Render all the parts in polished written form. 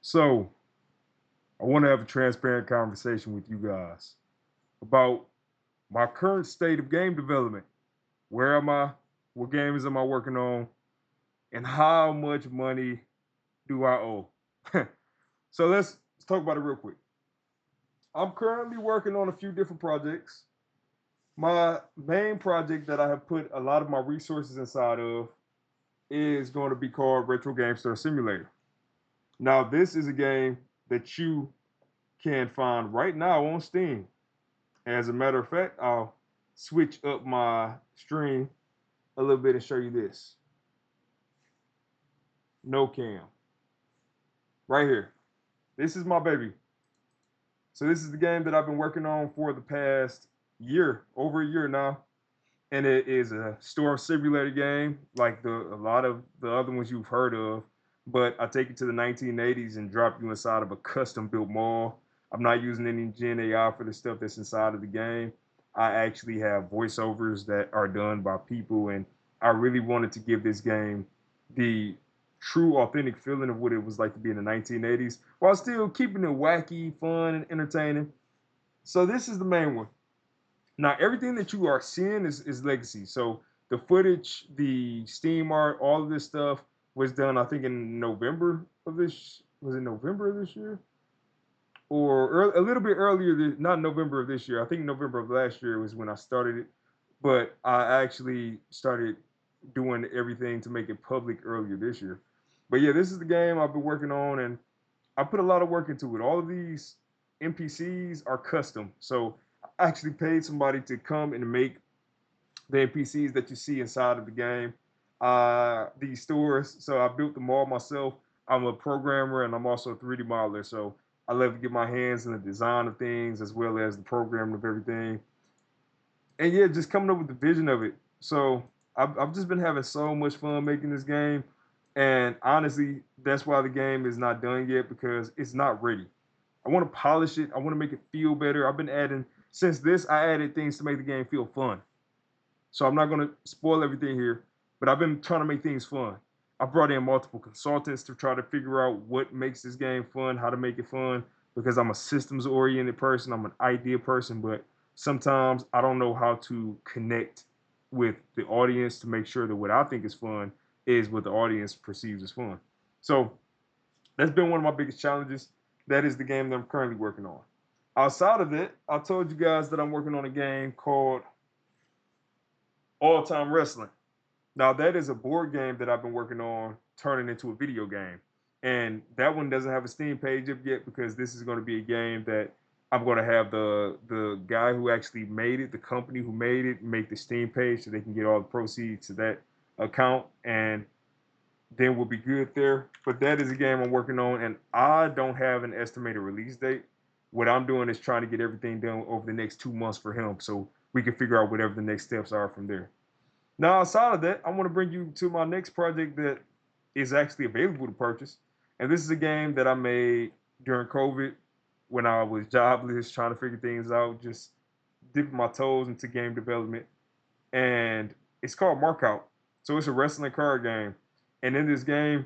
So, I want to have a transparent conversation with you guys about my current state of game development. Where am I? What games am I working on? And how much money do I owe? So let's talk about it real quick. I'm currently working on a few different projects. My main project that I have put a lot of my resources inside of is going to be called Retro Game Store Simulator. Now, this is a game that you can find right now on Steam. As a matter of fact, I'll switch up my stream a little bit and show you this. No cam. Right here. This is my baby. So this is the game that I've been working on for the past year, over a year now. And it is a storm simulator game, like a lot of the other ones you've heard of. But I take it to the 1980s and drop you inside of a custom built mall. I'm not using any Gen AI for the stuff that's inside of the game. I actually have voiceovers that are done by people, and I really wanted to give this game the true, authentic feeling of what it was like to be in the 1980s, while still keeping it wacky, fun, and entertaining. So this is the main one. Now, everything that you are seeing is legacy. So the footage, the Steam art, all of this stuff was done, I think, in November of this. Was it November of this year? Or a little bit earlier, not November of this year. I think November of last year was when I started it. But I actually started doing everything to make it public earlier this year. But yeah, this is the game I've been working on, and I put a lot of work into it. All of these NPCs are custom. So I actually paid somebody to come and make the NPCs that you see inside of the game, these stores. So I built them all myself. I'm a programmer and I'm also a 3D modeler. So I love to get my hands in the design of things as well as the programming of everything. And yeah, just coming up with the vision of it. So I've just been having so much fun making this game. And honestly, that's why the game is not done yet because it's not ready. I want to polish it. I want to make it feel better. I've been adding since this. I added things to make the game feel fun. So I'm not going to spoil everything here, but I've been trying to make things fun. I brought in multiple consultants to try to figure out what makes this game fun, how to make it fun, because I'm a systems oriented person. I'm an idea person, but sometimes I don't know how to connect with the audience to make sure that what I think is fun is what the audience perceives as fun. So that's been one of my biggest challenges. That is the game that I'm currently working on. Outside of it, I told you guys that I'm working on a game called All Time Wrestling. Now, that is a board game that I've been working on turning into a video game. And that one doesn't have a Steam page up yet because this is going to be a game that I'm going to have the guy who actually made it, the company who made it, make the Steam page so they can get all the proceeds to that account. And then we'll be good there. But that is a game I'm working on, and I don't have an estimated release date. What I'm doing is trying to get everything done over the next 2 months for him so we can figure out whatever the next steps are from there. Now, outside of that, I want to bring you to my next project that is actually available to purchase. And this is a game that I made during COVID when I was jobless, trying to figure things out, just dipping my toes into game development. And it's called Markout. So it's a wrestling card game. And in this game,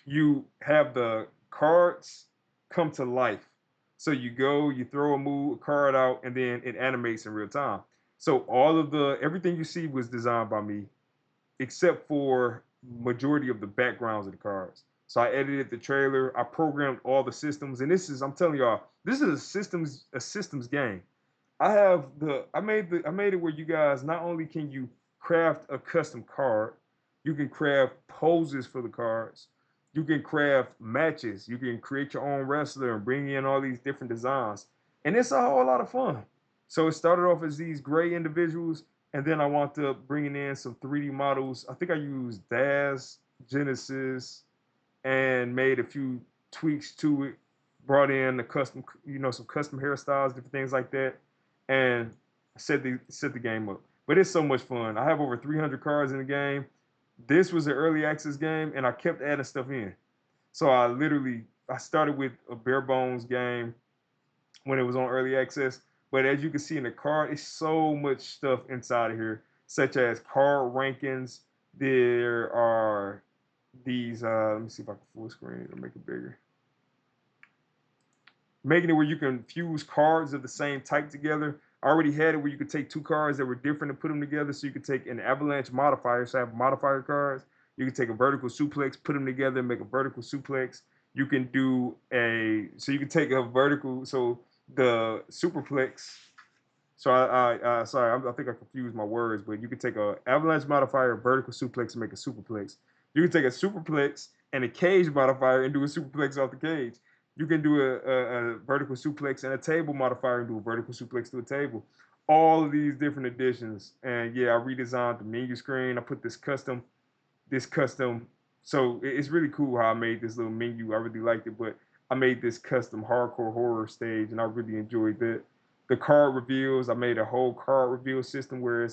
you have the cards come to life. So you go, you throw a card out, and then it animates in real time. So all of the everything you see was designed by me, except for majority of the backgrounds of the cards. So I edited the trailer, I programmed all the systems, and this is I'm telling y'all, this is a systems game. I made it where you guys not only can you craft a custom card, you can craft poses for the cards, you can craft matches, you can create your own wrestler and bring in all these different designs, and it's a whole lot of fun. So it started off as these gray individuals, and then I wound up bringing in some 3D models. I think I used DAS, Genesis, and made a few tweaks to it. Brought in the custom, some custom hairstyles, different things like that, and set the game up. But it's so much fun. I have over 300 cards in the game. This was an early access game, and I kept adding stuff in. So I started with a bare bones game when it was on early access. But as you can see in the card, it's so much stuff inside of here, such as card rankings. There are these. Let me see if I can full screen it or make it bigger. making it where you can fuse cards of the same type together. I already had it where you could take two cards that were different and put them together. So you could take an avalanche modifier, so I have modifier cards. You can take a vertical suplex, put them together, and make a vertical suplex. You can do so you can take a vertical, so the superplex. So sorry, I think I confused my words, but you can take a avalanche modifier, a vertical suplex, and make a superplex. You can take a superplex and a cage modifier and do a superplex off the cage. You can do a vertical suplex and a table modifier and do a vertical suplex to a table. All of these different additions, and yeah, I redesigned the menu screen. I put this custom. So it's really cool how I made this little menu. I really liked it, but I made this custom hardcore horror stage, and I really enjoyed that. The card reveals, I made a whole card reveal system where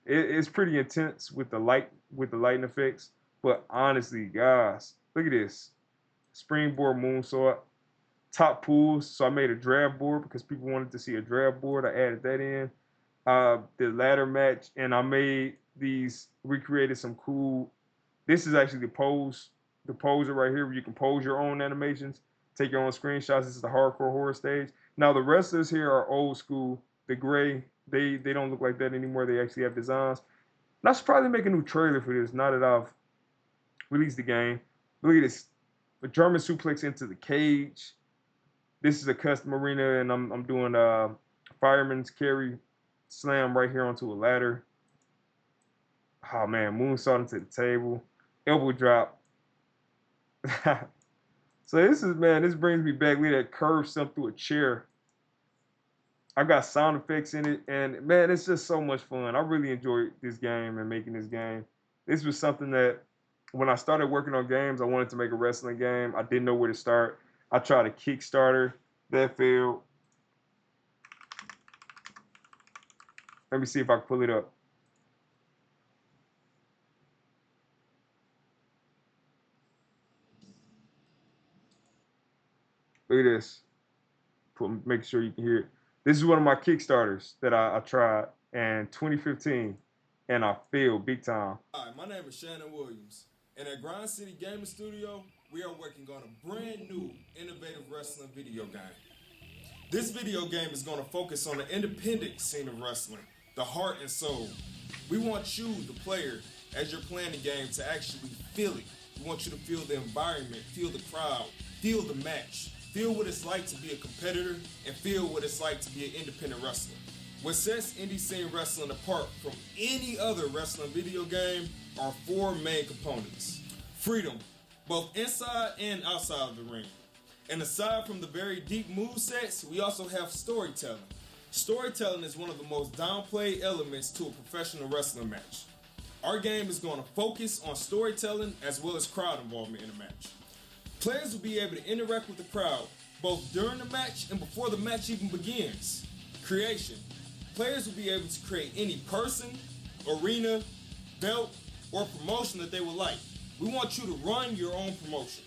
it's pretty intense with the lighting effects. But honestly, guys, look at this springboard moonsault, top pools. So I made a draft board because people wanted to see a draft board. I added that in. The ladder match, and I made these. Recreated some cool. This is actually the poser right here, where you can pose your own animations, take your own screenshots. This is the hardcore horror stage. Now the wrestlers here are old school. The gray, they don't look like that anymore. They actually have designs. And I should probably make a new trailer for this now that I've released the game. Look at this, a German suplex into the cage. This is a custom arena, and I'm doing a fireman's carry slam right here onto a ladder. Oh man, moonsault into the table, elbow drop. So this is, man, this brings me back. Look at that curve stump through a chair. I got sound effects in it, and man, it's just so much fun. I really enjoyed this game and making this game. This was something that when I started working on games, I wanted to make a wrestling game. I didn't know where to start. I tried a Kickstarter, that failed. Let me see if I can pull it up. Look at this. Make sure you can hear it. This is one of my Kickstarters that I tried in 2015, and I failed big time. Hi, my name is Shannon Williams, and at Grind City Gaming Studio, we are working on a brand new, innovative wrestling video game. This video game is going to focus on the independent scene of wrestling, the heart and soul. We want you, the player, as you're playing the game, to actually feel it. We want you to feel the environment, feel the crowd, feel the match, feel what it's like to be a competitor, and feel what it's like to be an independent wrestler. What sets indie scene wrestling apart from any other wrestling video game are four main components. Freedom, both inside and outside of the ring. And aside from the very deep movesets, we also have storytelling. Storytelling is one of the most downplayed elements to a professional wrestling match. Our game is going to focus on storytelling as well as crowd involvement in the match. Players will be able to interact with the crowd both during the match and before the match even begins. Creation. Players will be able to create any person, arena, belt, or promotion that they would like. We want you to run your own promotion.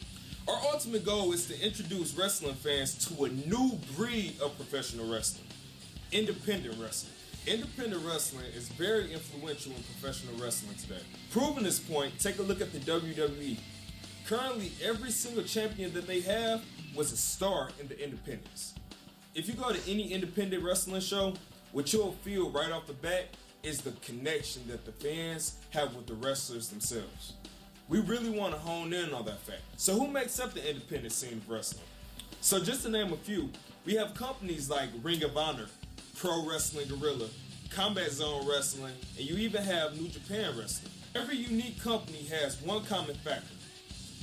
Our ultimate goal is to introduce wrestling fans to a new breed of professional wrestling, independent wrestling. Independent wrestling is very influential in professional wrestling today. Proving this point, take a look at the WWE. Currently, every single champion that they have was a star in the independents. If you go to any independent wrestling show, what you'll feel right off the bat is the connection that the fans have with the wrestlers themselves. We really want to hone in on that fact. So who makes up the independent scene of wrestling? So just to name a few, we have companies like Ring of Honor, Pro Wrestling Guerrilla, Combat Zone Wrestling, and you even have New Japan Wrestling. Every unique company has one common factor: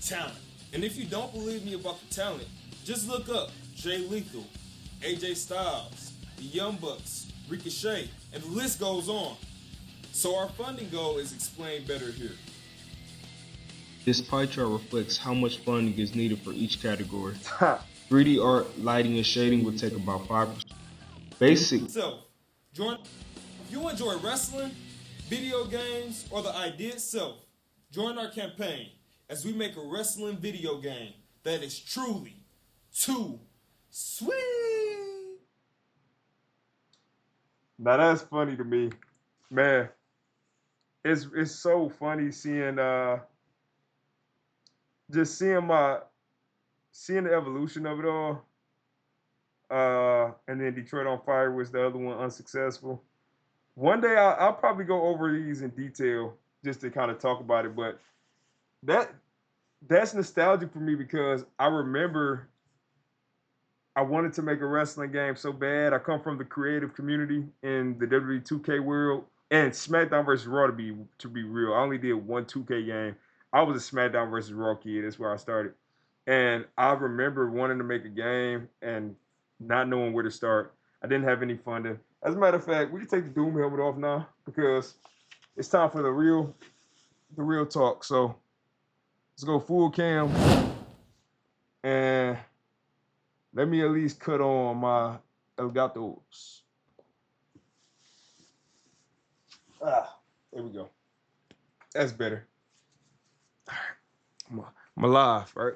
talent. And if you don't believe me about the talent, just look up Jay Lethal, AJ Styles, the Young Bucks, Ricochet, and the list goes on. So our funding goal is explained better here. This pie chart reflects how much funding is needed for each category. 3D art, lighting, and shading will take about 5%. Basic. So, if you enjoy wrestling, video games, or the idea itself, join our campaign as we make a wrestling video game that is truly too sweet. Now that's funny to me, man. It's so funny seeing just seeing the evolution of it all. And then Detroit on Fire was the other one, unsuccessful. One day I'll probably go over these in detail just to kind of talk about it. But that that's nostalgic for me because I remember I wanted to make a wrestling game so bad. I come from the creative community in the WWE 2K world, and SmackDown versus Raw to be real. I only did one 2K game. I was a SmackDown versus Raw kid. That's where I started, and I remember wanting to make a game and not knowing where to start. I didn't have any funding. As a matter of fact, we can take the Doom helmet off now because it's time for the real talk. So let's go full cam and let me at least cut on my Elgatos. There we go. That's better. All right. I'm alive, right?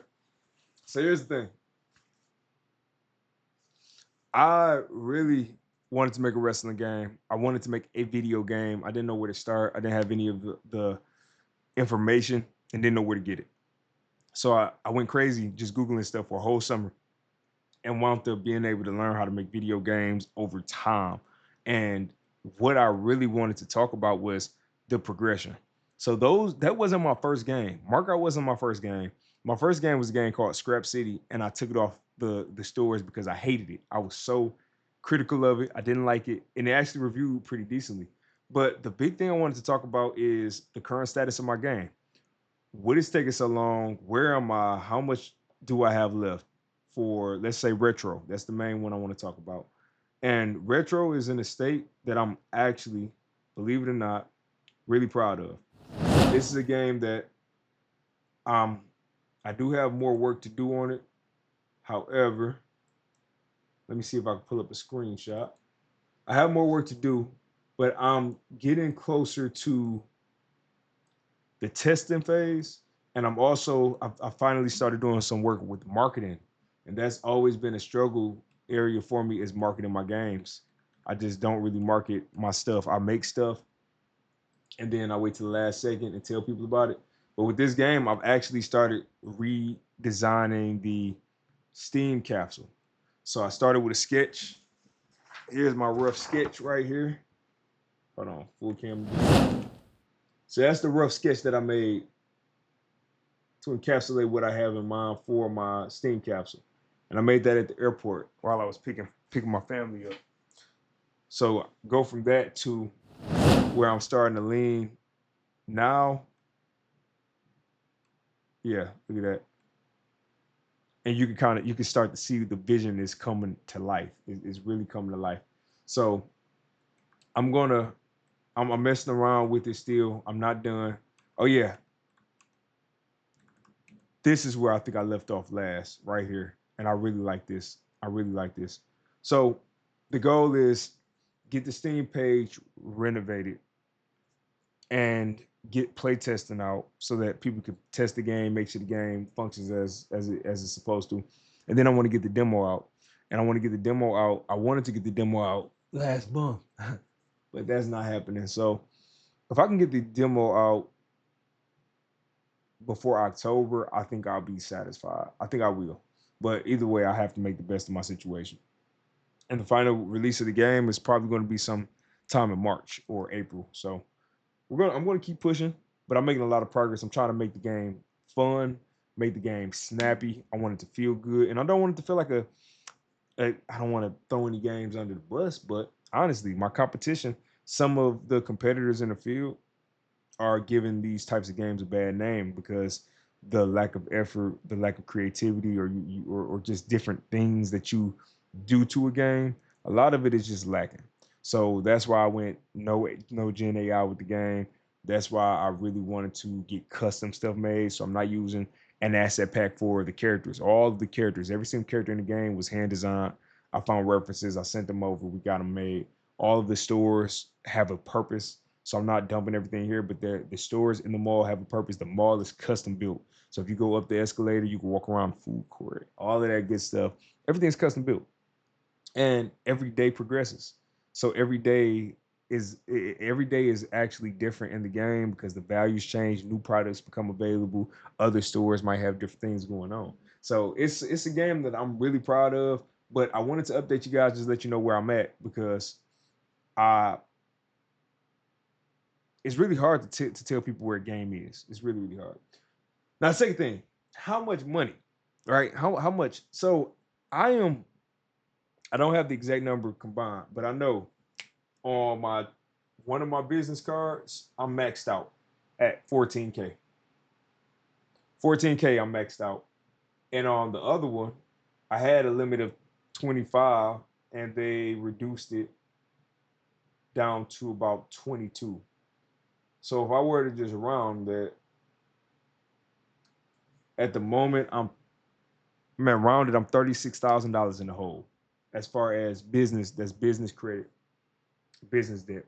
So here's the thing. I really wanted to make a wrestling game. I wanted to make a video game. I didn't know where to start. I didn't have any of the information and didn't know where to get it. So I went crazy just Googling stuff for a whole summer and wound up being able to learn how to make video games over time. And what I really wanted to talk about was the progression. So that wasn't my first game. Markout wasn't my first game. My first game was a game called Scrap City, and I took it off the stores because I hated it. I was so critical of it. I didn't like it, and it actually reviewed pretty decently. But the big thing I wanted to talk about is the current status of my game. What is taking so long? Where am I? How much do I have left for, let's say, retro? That's the main one I want to talk about. And retro is in a state that I'm actually, believe it or not, really proud of. This is a game that I do have more work to do on it. However, let me see if I can pull up a screenshot. I have more work to do, but I'm getting closer to the testing phase. And I finally started doing some work with marketing. And that's always been a struggle area for me is marketing my games. I just don't really market my stuff. I make stuff and then I wait till the last second and tell people about it. But with this game, I've actually started redesigning the Steam capsule. So I started with a sketch. Here's my rough sketch right here. Hold on, full camera. So that's the rough sketch that I made to encapsulate what I have in mind for my Steam capsule. And I made that at the airport while I was picking my family up. So go from that to where I'm starting to lean now. Yeah, look at that. And you can start to see the vision is coming to life. It's really coming to life. So I'm gonna I'm messing around with it still. I'm not done. Oh yeah, this is where I think I left off last, right here. And I really like this. I really like this. So the goal is get the Steam page renovated and get playtesting out so that people can test the game, make sure the game functions as it's supposed to. And then I want to get the demo out. And I want to get the demo out. I wanted to get the demo out last month, but that's not happening. So if I can get the demo out before October, I think I'll be satisfied. I think I will. But either way, I have to make the best of my situation. And the final release of the game is probably going to be some time in March or April. So I'm gonna keep pushing, but I'm making a lot of progress. I'm trying to make the game fun, make the game snappy. I want it to feel good, and I don't want it to feel like I don't want to throw any games under the bus, but honestly, my competition, some of the competitors in the field are giving these types of games a bad name because the lack of effort, the lack of creativity, or just different things that you do to a game. A lot of it is just lacking. So that's why I went no Gen AI with the game. That's why I really wanted to get custom stuff made. So I'm not using an asset pack for the characters. All of the characters, every single character in the game was hand designed. I found references. I sent them over. We got them made. All of the stores have a purpose. So I'm not dumping everything here, but the stores in the mall have a purpose. The mall is custom built. So if you go up the escalator, you can walk around the food court, all of that good stuff. Everything's custom built. And every day progresses. So every day is actually different in the game because the values change, new products become available, other stores might have different things going on. So it's a game that I'm really proud of, But I wanted to update you guys, just let you know where I'm at, because I it's really hard to tell people where a game is. It's really, really hard. Now, second thing, how much money, right? How much? So I am. I don't have the exact number combined, but I know on my one of my business cards, I'm maxed out at 14K. 14K, I'm maxed out, and on the other one, I had a limit of 25, and they reduced it down to about 22. So if I were to just round that, at the moment, rounded, I'm $36,000 in the hole as far as business. That's business credit, business debt,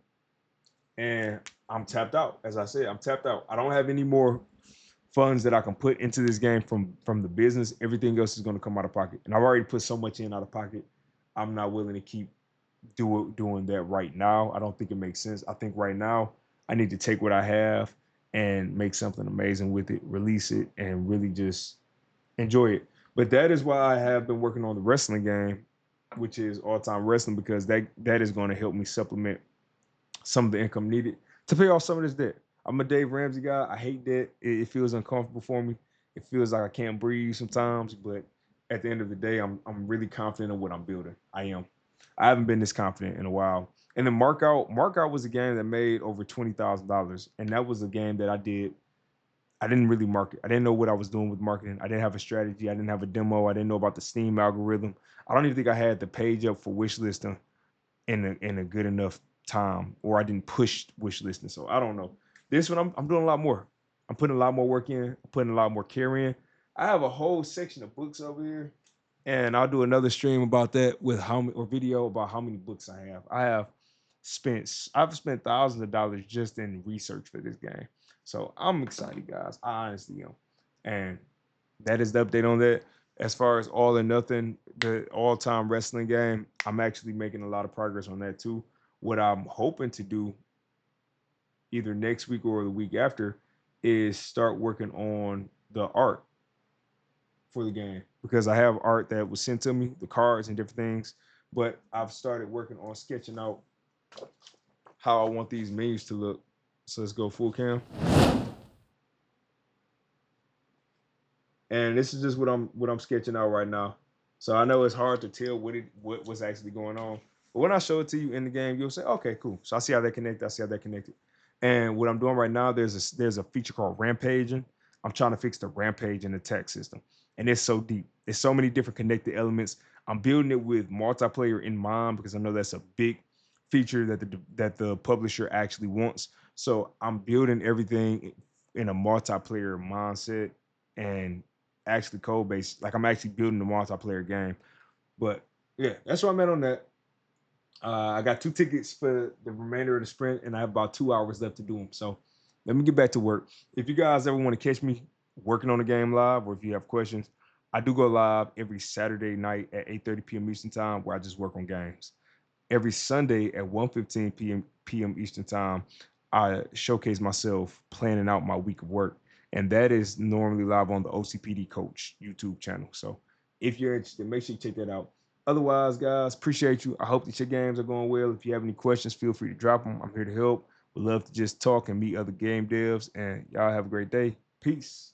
and I'm tapped out. As I said, I'm tapped out. I don't have any more funds that I can put into this game from the business. Everything else is going to come out of pocket, and I've already put so much in out of pocket. I'm not willing to keep doing that right now. I don't think it makes sense. I think right now I need to take what I have and make something amazing with it, release it, and really just enjoy it. But that is why I have been working on the wrestling game, which is all time wrestling, because that is going to help me supplement some of the income needed to pay off some of this debt. I'm a Dave Ramsey guy. I hate debt. It feels uncomfortable for me. It feels like I can't breathe sometimes. But at the end of the day, I'm really confident in what I'm building. I am. I haven't been this confident in a while. And then Markout was a game that made over $20,000, and that was a game that I did. I didn't really market. I didn't know what I was doing with marketing. I didn't have a strategy. I didn't have a demo. I didn't know about the Steam algorithm. I don't even think I had the page up for wish listing in a good enough time, or I didn't push wish listing. So I don't know. This one I'm doing a lot more. I'm putting a lot more work in. I'm putting a lot more care in. I have a whole section of books over here, and I'll do another stream about that with how many, or video about how many books I have. I've spent thousands of dollars just in research for this game. So I'm excited, guys. I honestly am. And that is the update on that. As far as All or Nothing, the all-time wrestling game, I'm actually making a lot of progress on that too. What I'm hoping to do either next week or the week after is start working on the art for the game, because I have art that was sent to me, the cards and different things, but I've started working on sketching out how I want these menus to look. So let's go full cam. And this is just what I'm sketching out right now. So I know it's hard to tell what was actually going on, but when I show it to you in the game, you'll say, okay, cool. So I see how they connect. I see how they connected. And what I'm doing right now, there's a feature called rampaging. I'm trying to fix the rampage in the tech system, and it's so deep. There's so many different connected elements. I'm building it with multiplayer in mind, because I know that's a big feature that the publisher actually wants. So I'm building everything in a multiplayer mindset, and actually code based. Like, I'm actually building the multiplayer game. But yeah, that's what I'm at on that. I got 2 tickets for the remainder of the sprint, and I have about 2 hours left to do them. So let me get back to work. If you guys ever want to catch me working on the game live, or if you have questions, I do go live every Saturday night at 8:30 p.m. Eastern Time, where I just work on games. Every Sunday at 1:15 p.m. Eastern Time, I showcase myself planning out my week of work. And that is normally live on the OCPD Coach YouTube channel. So if you're interested, make sure you check that out. Otherwise, guys, appreciate you. I hope that your games are going well. If you have any questions, feel free to drop them. I'm here to help. Would love to just talk and meet other game devs. And y'all have a great day. Peace.